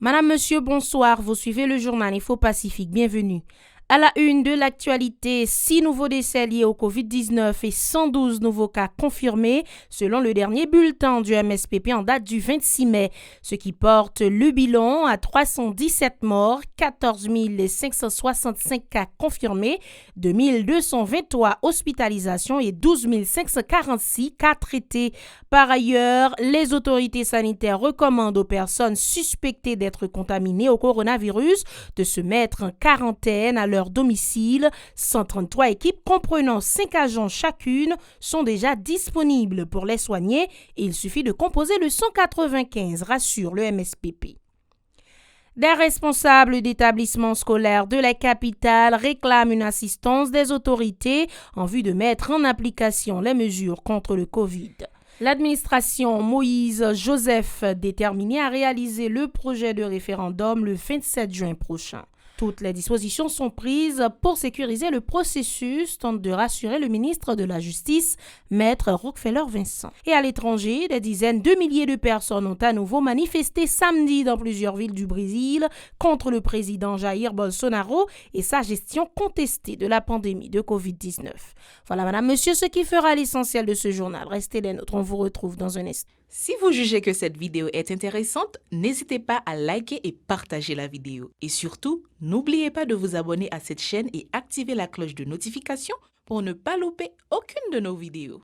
Madame, Monsieur, bonsoir. Vous suivez le journal Info Pacifique. Bienvenue. À la une de l'actualité, 6 nouveaux décès liés au Covid-19 et 112 nouveaux cas confirmés selon le dernier bulletin du MSPP en date du 26 mai, ce qui porte le bilan à 317 morts, 14 565 cas confirmés, 2223 hospitalisations et 12 546 cas traités. Par ailleurs, les autorités sanitaires recommandent aux personnes suspectées d'être contaminées au coronavirus de se mettre en quarantaine à leur domicile. 133 équipes comprenant 5 agents chacune sont déjà disponibles pour les soigner et il suffit de composer le 195, rassure le MSPP. Des responsables d'établissements scolaires de la capitale réclament une assistance des autorités en vue de mettre en application les mesures contre le Covid. L'administration Moïse Joseph déterminée à réaliser le projet de référendum le 27 juin prochain. Toutes les dispositions sont prises pour sécuriser le processus, tente de rassurer le ministre de la Justice, Maître Rockefeller Vincent. Et à l'étranger, des dizaines de milliers de personnes ont à nouveau manifesté samedi dans plusieurs villes du Brésil contre le président Jair Bolsonaro et sa gestion contestée de la pandémie de Covid-19. Voilà, madame, monsieur, ce qui fera l'essentiel de ce journal. Restez les nôtres, on vous retrouve dans un instant. Si vous jugez que cette vidéo est intéressante, n'hésitez pas à liker et partager la vidéo. Et surtout, n'oubliez pas de vous abonner à cette chaîne et activer la cloche de notification pour ne pas louper aucune de nos vidéos.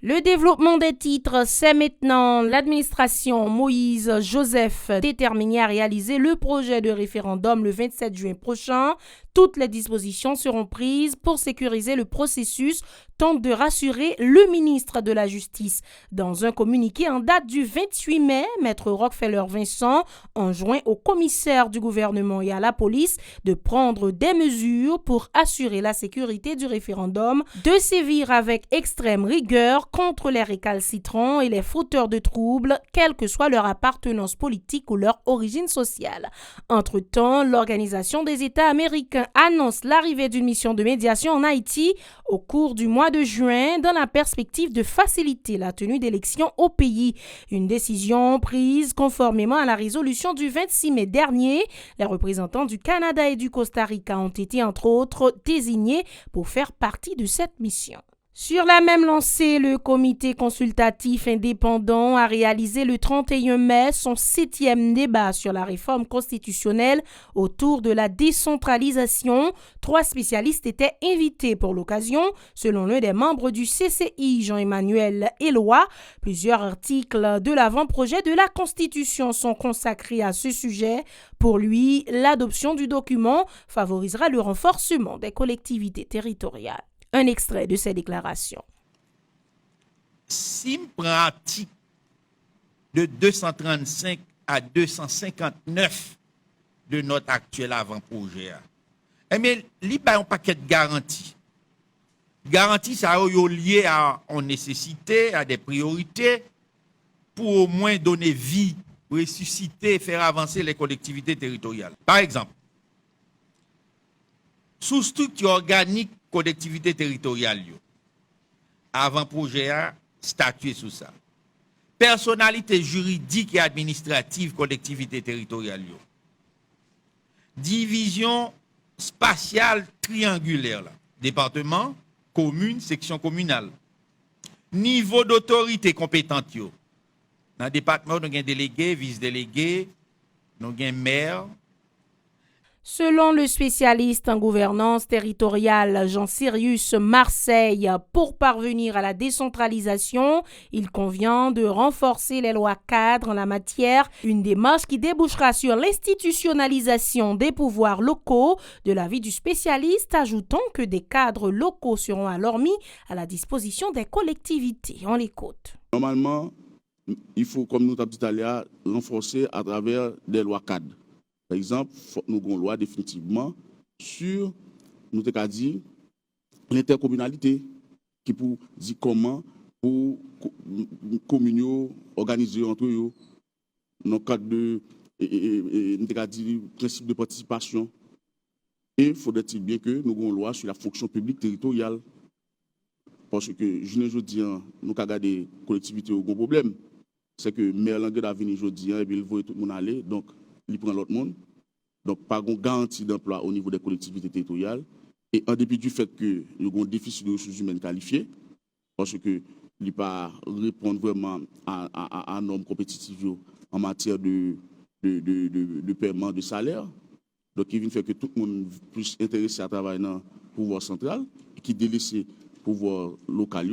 Le développement des titres, c'est maintenant l'administration Moïse Joseph déterminée à réaliser le projet de référendum le 27 juin prochain. Toutes les dispositions seront prises pour sécuriser le processus, tente de rassurer le ministre de la Justice. Dans un communiqué en date du 28 mai, Maître Rockefeller Vincent enjoint au commissaire du gouvernement et à la police de prendre des mesures pour assurer la sécurité du référendum, de sévir avec extrême rigueur contre les récalcitrants et les fauteurs de troubles, quelle que soit leur appartenance politique ou leur origine sociale. Entre-temps, l'Organisation des États américains annonce l'arrivée d'une mission de médiation en Haïti au cours du mois de juin dans la perspective de faciliter la tenue d'élections au pays. Une décision prise conformément à la résolution du 26 mai dernier. Les représentants du Canada et du Costa Rica ont été entre autres désignés pour faire partie de cette mission. Sur la même lancée, le comité consultatif indépendant a réalisé le 31 mai son 7e débat sur la réforme constitutionnelle autour de la décentralisation. 3 spécialistes étaient invités pour l'occasion, selon l'un des membres du CCI, Jean-Emmanuel Eloi. Plusieurs articles de l'avant-projet de la Constitution sont consacrés à ce sujet. Pour lui, l'adoption du document favorisera le renforcement des collectivités territoriales. Un extrait de ces déclarations. Si je prends l'article de 235 à 259 de notre actuel avant-projet, eh bien, il y a un paquet de garanties. Garanties, ça est lié à une nécessité, à des priorités, pour au moins donner vie, ressusciter, faire avancer les collectivités territoriales. Par exemple, sous structure organique collectivité territoriale, avant-projet a statué sur ça. Personnalité juridique et administrative collectivité territoriale. Division spatiale triangulaire. Là. Département, commune, section communale. Niveau d'autorité compétente. Dans le département, nous avons délégué, vice-délégué, nous avons maire. Selon le spécialiste en gouvernance territoriale Jean-Sirius Marseille, pour parvenir à la décentralisation, il convient de renforcer les lois cadres en la matière, une démarche qui débouchera sur l'institutionnalisation des pouvoirs locaux. De l'avis du spécialiste, ajoutons que des cadres locaux seront alors mis à la disposition des collectivités. On l'écoute. Normalement, il faut, comme nous l'avons dit tout à l'heure, renforcer à travers des lois cadres. Par exemple, nous avons une loi définitivement sur, nous avons dit, l'intercommunalité, qui pour dire comment pour communaux organiser entre eux, dans le cadre de, nous avons dit, principe de participation. Et faudrait-il bien que nous avons une loi sur la fonction publique territoriale. Parce que, je ne dis pas, nous avons des collectivités au gros problème. c'est que maire Languedoc a venu aujourd'hui et puis il voit tout le monde aller, donc il prend l'autre monde. Donc, pas de garantie d'emploi au niveau des collectivités territoriales. Et en dépit du fait que nous avons un déficit de ressources humaines qualifiées, parce que il ne pas répondre vraiment à normes compétitives en matière de paiement de salaire. Donc, il vient faire que tout le monde puisse intéresser à travailler dans le pouvoir central et qui délaisse le pouvoir local.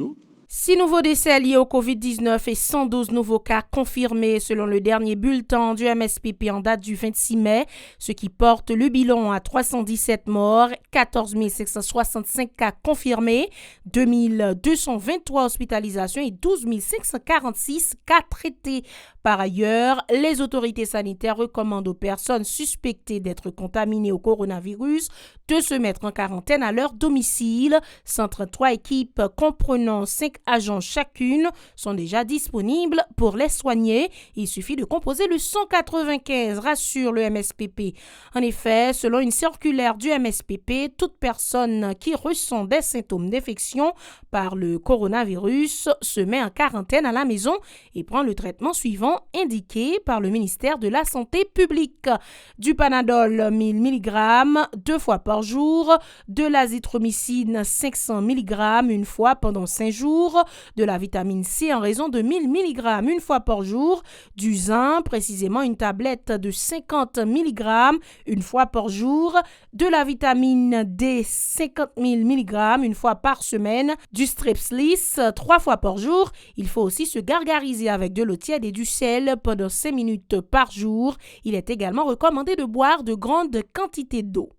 6 nouveaux décès liés au Covid-19 et 112 nouveaux cas confirmés selon le dernier bulletin du MSPP en date du 26 mai, ce qui porte le bilan à 317 morts, 14 565 cas confirmés, 2223 hospitalisations et 12 546 cas traités. Par ailleurs, les autorités sanitaires recommandent aux personnes suspectées d'être contaminées au coronavirus de se mettre en quarantaine à leur domicile. 133 équipes comprenant 5 agents chacune sont déjà disponibles pour les soigner. Il suffit de composer le 195, rassure le MSPP. En effet, selon une circulaire du MSPP, toute personne qui ressent des symptômes d'infection par le coronavirus se met en quarantaine à la maison et prend le traitement suivant indiqué par le ministère de la Santé publique. Du Panadol 1000 mg 2 fois par jour, de l'azithromycine 500 mg une fois pendant 5 jours, de la vitamine C en raison de 1000 mg une fois par jour, du zinc, précisément une tablette de 50 mg une fois par jour, de la vitamine D 50 000 mg une fois par semaine, du Strepsils 3 fois par jour. Il faut aussi se gargariser avec de l'eau tiède et du sel pendant 5 minutes par jour. Il est également recommandé de boire de grandes quantités d'eau.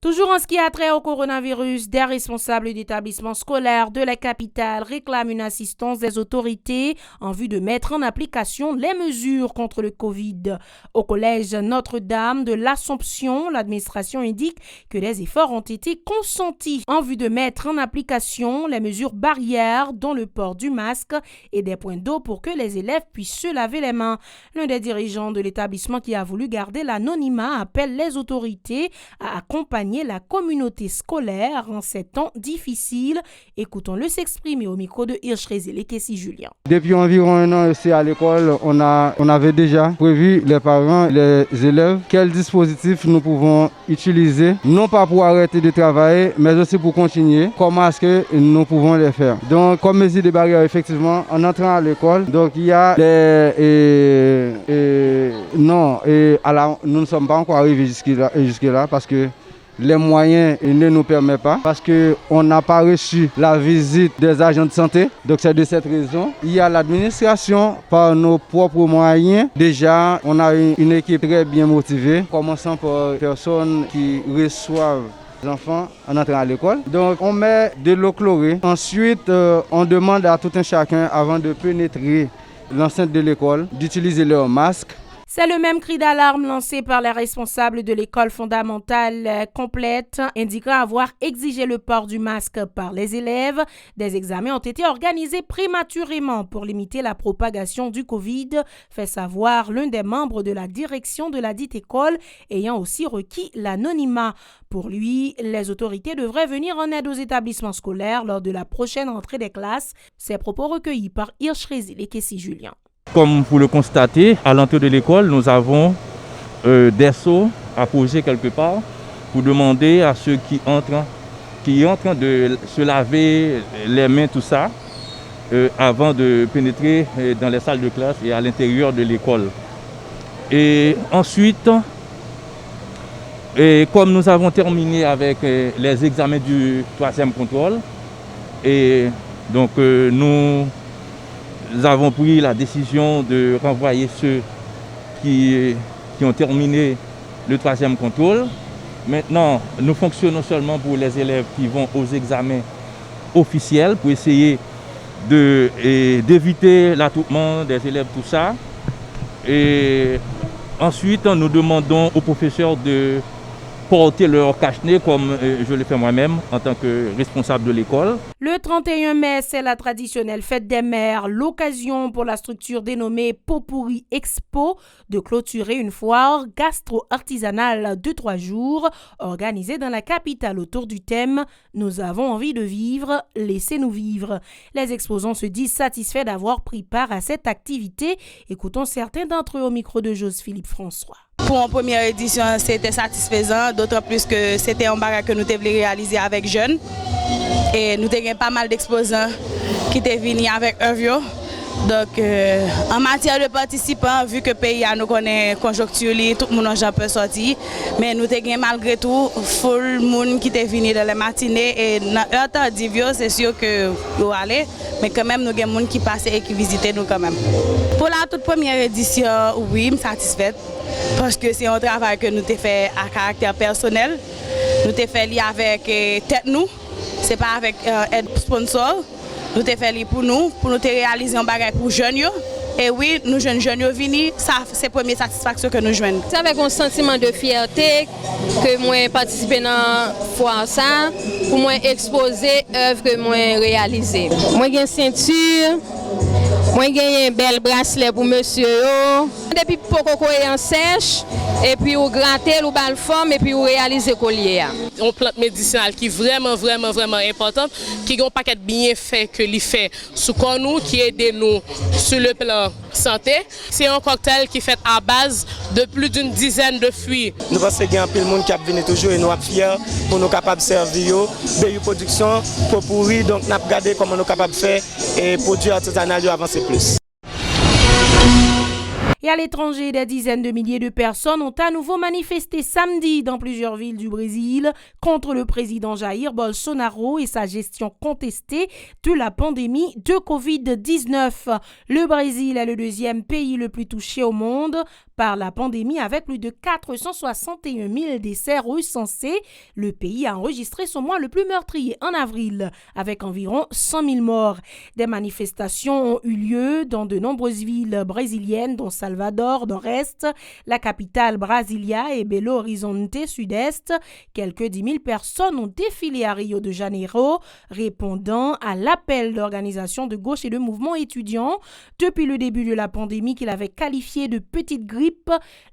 Toujours en ce qui a trait au coronavirus, des responsables d'établissements scolaires de la capitale réclament une assistance des autorités en vue de mettre en application les mesures contre le Covid. Au collège Notre-Dame de l'Assomption, l'administration indique que les efforts ont été consentis en vue de mettre en application les mesures barrières dont le port du masque et des points d'eau pour que les élèves puissent se laver les mains. L'un des dirigeants de l'établissement qui a voulu garder l'anonymat appelle les autorités à accompagner la communauté scolaire en ces temps difficiles. Écoutons-le s'exprimer au micro de Hirschrezi Lekessi Julien. Depuis environ un an ici à l'école, on avait déjà prévu, les parents, les élèves, quels dispositifs nous pouvons utiliser, non pas pour arrêter de travailler, mais aussi pour continuer. Comment est-ce que nous pouvons les faire? Donc, comme mesure de barrière, effectivement, en entrant à l'école, donc il y a nous ne sommes pas encore arrivés jusque-là parce que les moyens ne nous permettent pas parce qu'on n'a pas reçu la visite des agents de santé. Donc c'est de cette raison. Il y a l'administration par nos propres moyens. Déjà, on a une équipe très bien motivée, commençant par les personnes qui reçoivent les enfants en entrant à l'école. Donc on met de l'eau chlorée. Ensuite, on demande à tout un chacun, avant de pénétrer l'enceinte de l'école, d'utiliser leur masque. C'est le même cri d'alarme lancé par les responsables de l'école fondamentale complète, indiquant avoir exigé le port du masque par les élèves. Des examens ont été organisés prématurément pour limiter la propagation du Covid, fait savoir l'un des membres de la direction de la dite école, ayant aussi requis l'anonymat. Pour lui, les autorités devraient venir en aide aux établissements scolaires lors de la prochaine rentrée des classes. Ces propos recueillis par Hirschrezi Lekessi Julien. Comme vous le constatez, à l'entrée de l'école, nous avons des seaux à poser quelque part pour demander à ceux qui entrent de se laver les mains, tout ça, avant de pénétrer dans les salles de classe et à l'intérieur de l'école. Et ensuite, comme nous avons terminé avec les examens du 3e contrôle, et donc nous avons pris la décision de renvoyer ceux qui ont terminé le 3e contrôle. Maintenant, nous fonctionnons seulement pour les élèves qui vont aux examens officiels pour essayer d'éviter l'attroupement des élèves, tout ça. Et ensuite, nous demandons aux professeurs de porter leur cache-nez comme je le fais moi-même en tant que responsable de l'école. Le 31 mai, c'est la traditionnelle fête des mères, l'occasion pour la structure dénommée Pot-Pourri Expo de clôturer une foire gastro-artisanale de 3 jours organisée dans la capitale autour du thème « Nous avons envie de vivre, laissez-nous vivre ». Les exposants se disent satisfaits d'avoir pris part à cette activité. Écoutons certains d'entre eux au micro de Joseph-Philippe François. Pour une première édition, c'était satisfaisant, d'autant plus que c'était un bagage que nous devions réaliser avec jeunes. Et nous avons pas mal d'exposants qui étaient venus avec eux. Donc, en matière de participants, vu que le pays nous connaît conjoncture, tout le monde peut sortir. Mais nous avons malgré tout full le monde qui est venu dans la matinée. Et dans l'heure tardive, c'est sûr que vous allez. Mais quand même, nous avons des gens qui passent et qui visitent nous quand même. Pour la toute première édition, oui, je suis satisfaite. Parce que c'est un travail que nous avons fait à caractère personnel. Nous avons fait avec tête nous. Ce n'est pas avec aide sponsor. Nous avons fait pour nous réaliser un bagage pour les jeunes. Et oui, nous jeunes venus, c'est la première satisfaction que nous jouons. C'est avec un sentiment de fierté que moi participe dans la foire ça, pour moi exposer l'œuvre que moi réalisée. Moi j'ai une ceinture, moi j'ai un bel bracelet pour monsieur. Depuis beaucoup en sèche, et puis on gratter, on bal forme et on réalise le collier. Une plante médicinale qui est vraiment importante, qui a un paquet de bienfaits que l'y fait sous nous, qui aide nous sur le plan santé. C'est un cocktail qui est fait à base de plus d'une dizaine de fruits. Nous pensons qu'il y a un peu de monde qui vient toujours et nous sommes fiers pour nous capables de servir des productions pour pourrir. Donc nous avons regardé comment nous sommes capables de faire et produits artisanaux avancer plus. Et à l'étranger, des dizaines de milliers de personnes ont à nouveau manifesté samedi dans plusieurs villes du Brésil contre le président Jair Bolsonaro et sa gestion contestée de la pandémie de Covid-19. Le Brésil est le deuxième pays le plus touché au monde par la pandémie avec plus de 461 000 décès recensés. Le pays a enregistré son mois le plus meurtrier en avril avec environ 100 000 morts. Des manifestations ont eu lieu dans de nombreuses villes brésiliennes dont Salvador nord-est, la capitale Brasilia et Belo Horizonte sud-est. Quelques 10 000 personnes ont défilé à Rio de Janeiro, répondant à l'appel d'organisations de gauche et de mouvements étudiants. Depuis le début de la pandémie qu'il avait qualifiée de petite grippe,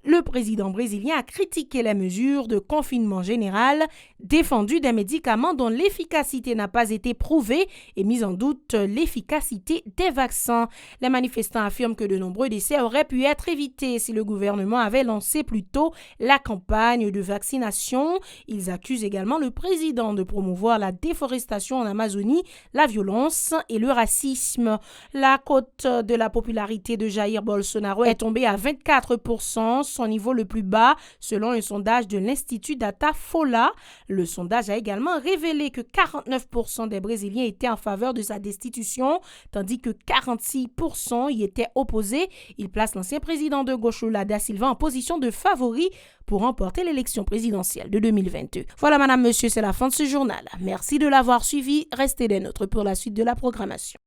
le président brésilien a critiqué les mesures de confinement général, défendu des médicaments dont l'efficacité n'a pas été prouvée et mis en doute l'efficacité des vaccins. Les manifestants affirment que de nombreux décès auraient pu être évités si le gouvernement avait lancé plus tôt la campagne de vaccination. Ils accusent également le président de promouvoir la déforestation en Amazonie, la violence et le racisme. La cote de la popularité de Jair Bolsonaro est tombée à 24%, son niveau le plus bas selon un sondage de l'Institut Datafolha. Le sondage a également révélé que 49% des Brésiliens étaient en faveur de sa destitution, tandis que 46% y étaient opposés. Il place l'ancien président de gauche Lula da Silva en position de favori pour remporter l'élection présidentielle de 2022. Voilà, madame, monsieur, c'est la fin de ce journal. Merci de l'avoir suivi. Restez des nôtres pour la suite de la programmation.